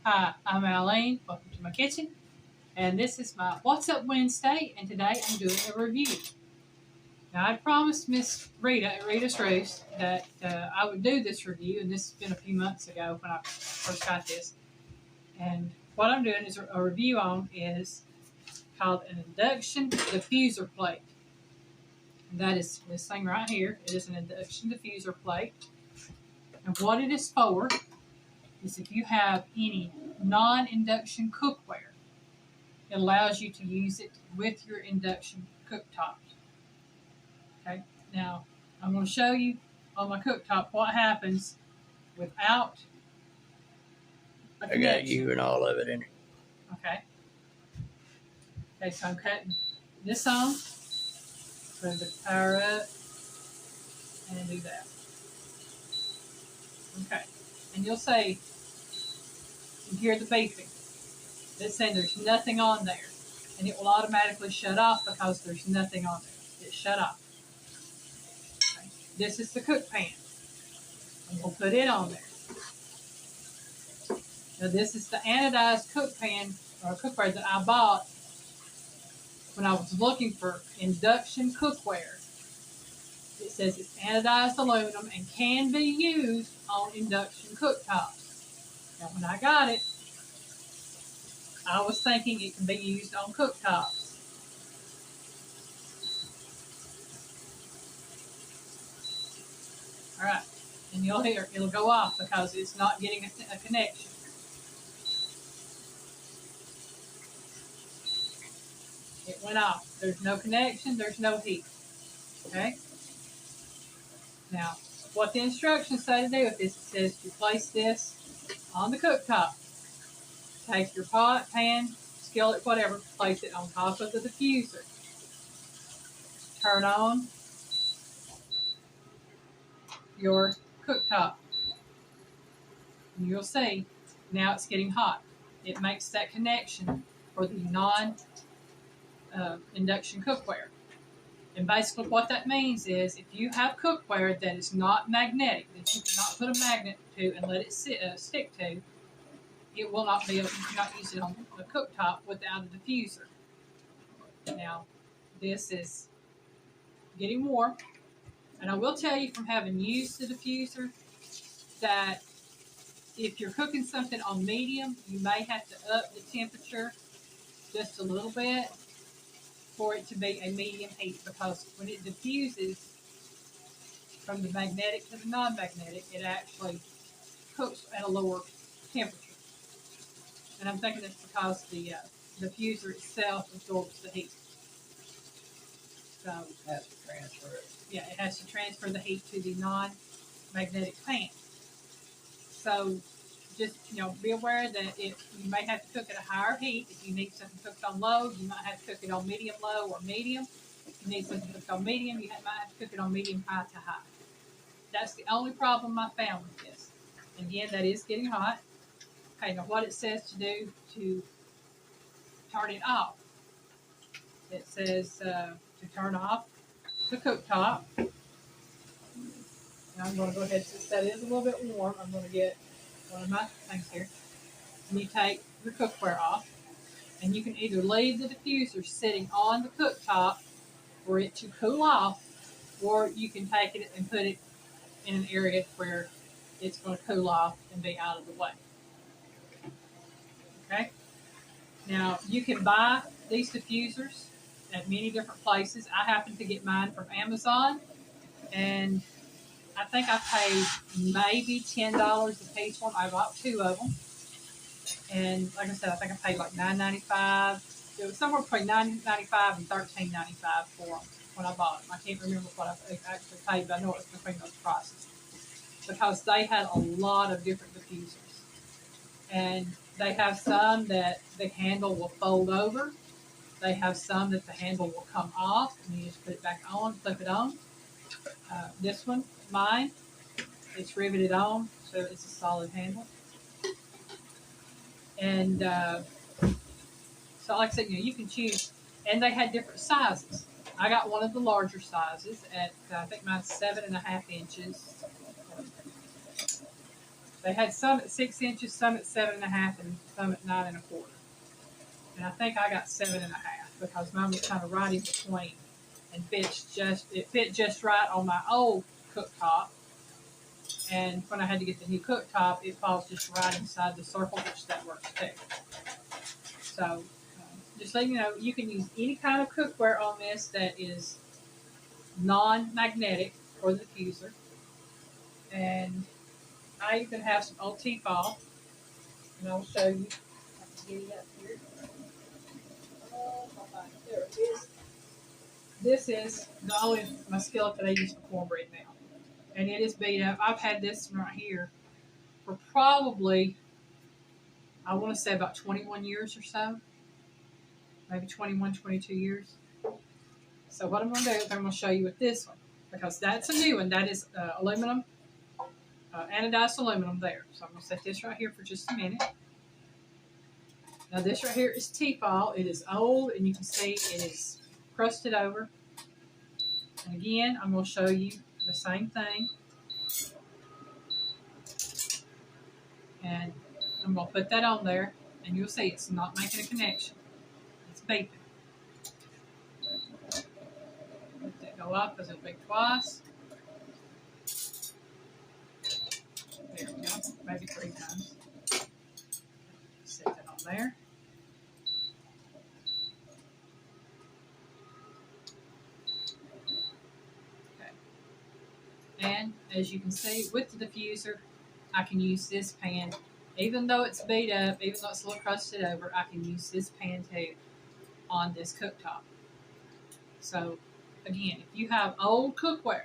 Hi, I'm Alyne. Welcome to my kitchen. And this is my What's Up Wednesday, and today I'm doing a review. Now, I promised Miss Rita at Rita's Roast that I would do this review, and this has been a few months ago when I first got this. And what I'm doing is a review on is called an Induction Diffuser Plate. And that is this thing right here. It is an Induction Diffuser Plate. And what it is for is if you have any non-induction cookware, it allows you to use it with your induction cooktops. Okay, now I'm going to show you on my cooktop what happens without a connection. I got you and all of it in it. Okay. Okay, so I'm cutting this on, put the power up, and do that. Okay, and you'll say, you hear the beeping. It's saying there's nothing on there, and it will automatically shut off because there's nothing on there. It's shut off. Okay. This is the cook pan. I'm going to put it on there. Now this is the anodized cook pan or cookware that I bought when I was looking for induction cookware. It says it's anodized aluminum and can be used on induction cooktops. Now when I got it, I was thinking it can be used on cooktops. Alright, and you'll hear it'll go off because it's not getting a connection. It went off. There's no connection, there's no heat. Okay? Now, what the instructions say to do with this, it says to place this on the cooktop. Take your pot, pan, skillet, whatever, place it on top of the diffuser. Turn on your cooktop. And you'll see now it's getting hot. It makes that connection for the non-induction cookware. And basically what that means is if you have cookware that is not magnetic, that you cannot put a magnet to and let it stick to, it will not be able, you cannot use it on the cooktop without a diffuser. Now, this is getting warm, and I will tell you from having used the diffuser that if you're cooking something on medium, you may have to up the temperature just a little bit for it to be a medium heat, because when it diffuses from the magnetic to the non-magnetic, it actually cooks at a lower temperature. And I'm thinking it's because the diffuser itself absorbs the heat. So it has to transfer it. Yeah, it has to transfer the heat to the non-magnetic pan. So just be aware that if you may have to cook at a higher heat. If you need something cooked on low, you might have to cook it on medium low or medium. If you need something cooked on medium, you might have to cook it on medium high to high. That's the only problem I found with this. And again, that is getting hot. Okay, now what it says to do to turn it off. It says to turn off the cooktop. And I'm going to go ahead, since that is a little bit warm, I'm going to get one of my things here. And you take your cookware off, and you can either leave the diffuser sitting on the cooktop for it to cool off, or you can take it and put it in an area where it's going to cool off and be out of the way. Okay? Now, you can buy these diffusers at many different places. I happen to get mine from Amazon, and I think I paid maybe $10 a piece for them. I bought 2 of them. And like I said, I think I paid like $9.95. It was somewhere between $9.95 and $13.95 for them when I bought them. I can't remember what I actually paid, but I know it was between those prices. Because they had a lot of different diffusers. And they have some that the handle will fold over. They have some that the handle will come off, and you just put it back on, flip it on. This one, mine, it's riveted on, so it's a solid handle. And so like I said, you can choose, and they had different sizes. I got one of the larger sizes at, I think mine's 7.5 inches. They had some at 6 inches, some at 7.5, and some at 9.25. And I think I got 7.5 because mine was kind of right in between and it fit just right on my old cooktop. And when I had to get the new cooktop, it falls just right inside the circle, which that works too. So just so you know, you can use any kind of cookware on this that is non-magnetic for the diffuser. And I even have some old T-fal, and I'll show you. I can get it up here. There it is. This is the only my skillet that I use for cornbread now, and it is beat up. I've had this right here for probably, I want to say about 21 years or so, maybe 21, 22 years. So what I'm going to do is I'm going to show you with this one, because that's a new one. That is aluminum, anodized aluminum there. So I'm going to set this right here for just a minute. Now this right here is T-fal. It is old, and you can see it is crusted over. And again, I'm going to show you the same thing. And I'm going to put that on there, and you'll see it's not making a connection. It's beeping. Let that go up because it'll beep twice. There we go. Maybe 3 times. Set that on there. Okay. And as you can see, with the diffuser, I can use this pan. Even though it's beat up, even though it's a little crusted over, I can use this pan too on this cooktop. So, again, if you have old cookware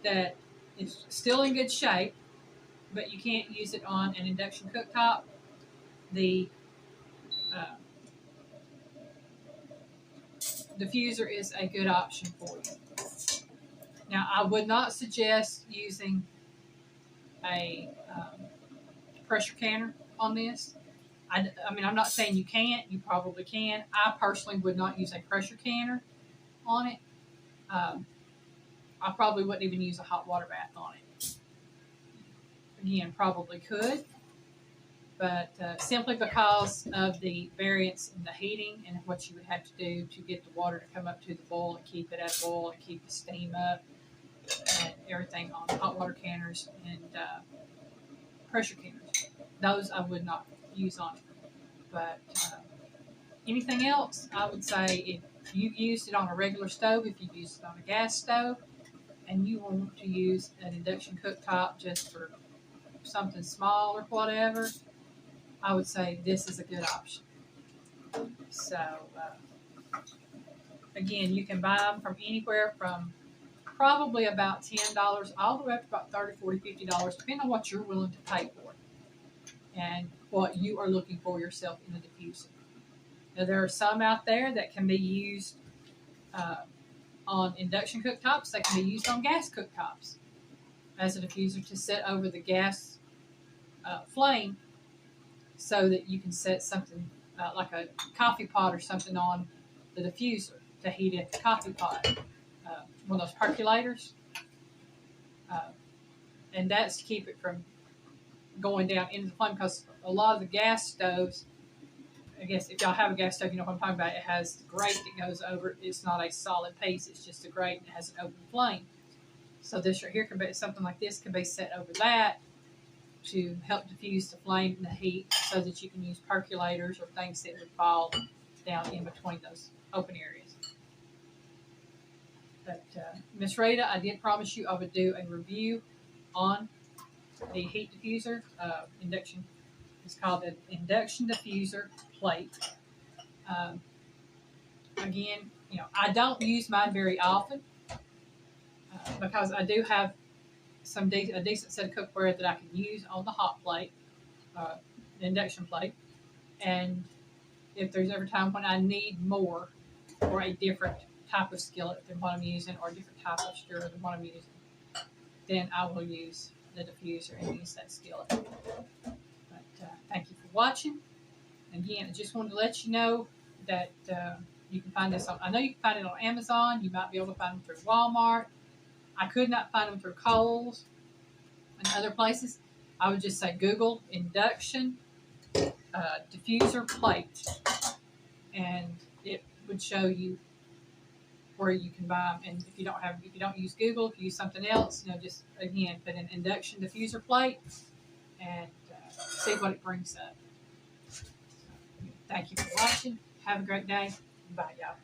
that is still in good shape, but you can't use it on an induction cooktop, the diffuser is a good option for you. Now, I would not suggest using a pressure canner on this. I mean, I'm not saying you can't. You probably can. I personally would not use a pressure canner on it. I probably wouldn't even use a hot water bath on it. Again, probably could, but simply because of the variance in the heating and what you would have to do to get the water to come up to the boil and keep it at a boil and keep the steam up and everything on hot water canners and pressure canners. Those I would not use on it. But anything else, I would say if you used it on a regular stove, if you used it on a gas stove, and you want to use an induction cooktop just for something small or whatever, I would say this is a good option. So, again, you can buy them from anywhere from probably about $10 all the way up to about $30, $40, $50, depending on what you're willing to pay for it and what you are looking for yourself in a diffuser. Now, there are some out there that can be used on induction cooktops. They can be used on gas cooktops as a diffuser to set over the gas flame so that you can set something like a coffee pot or something on the diffuser to heat at the coffee pot. One of those percolators. And that's to keep it from going down into the flame, because a lot of the gas stoves, I guess if y'all have a gas stove, you know what I'm talking about. It has the grate that goes over it. It's not a solid piece. It's just a grate and it has an open flame. So this right here, something like this can be set over that to help diffuse the flame and the heat so that you can use percolators or things that would fall down in between those open areas. But Miss Rita, I did promise you I would do a review on the heat diffuser induction. It's called the Induction Diffuser plate. Again, you know, I don't use mine very often because I do have a decent set of cookware that I can use on the hot plate, the induction plate. And if there's ever time when I need more or a different type of skillet than what I'm using or a different type of stir than what I'm using, then I will use the diffuser and use that skillet. But thank you for watching. Again, I just wanted to let you know that you can find this on, I know you can find it on Amazon. You might be able to find them through Walmart. I could not find them through Kohl's and other places. I would just say Google induction diffuser plate, and it would show you where you can buy them. And if you don't use Google, if you use something else, just again put in induction diffuser plate and see what it brings up. Thank you for watching. Have a great day. Bye, y'all.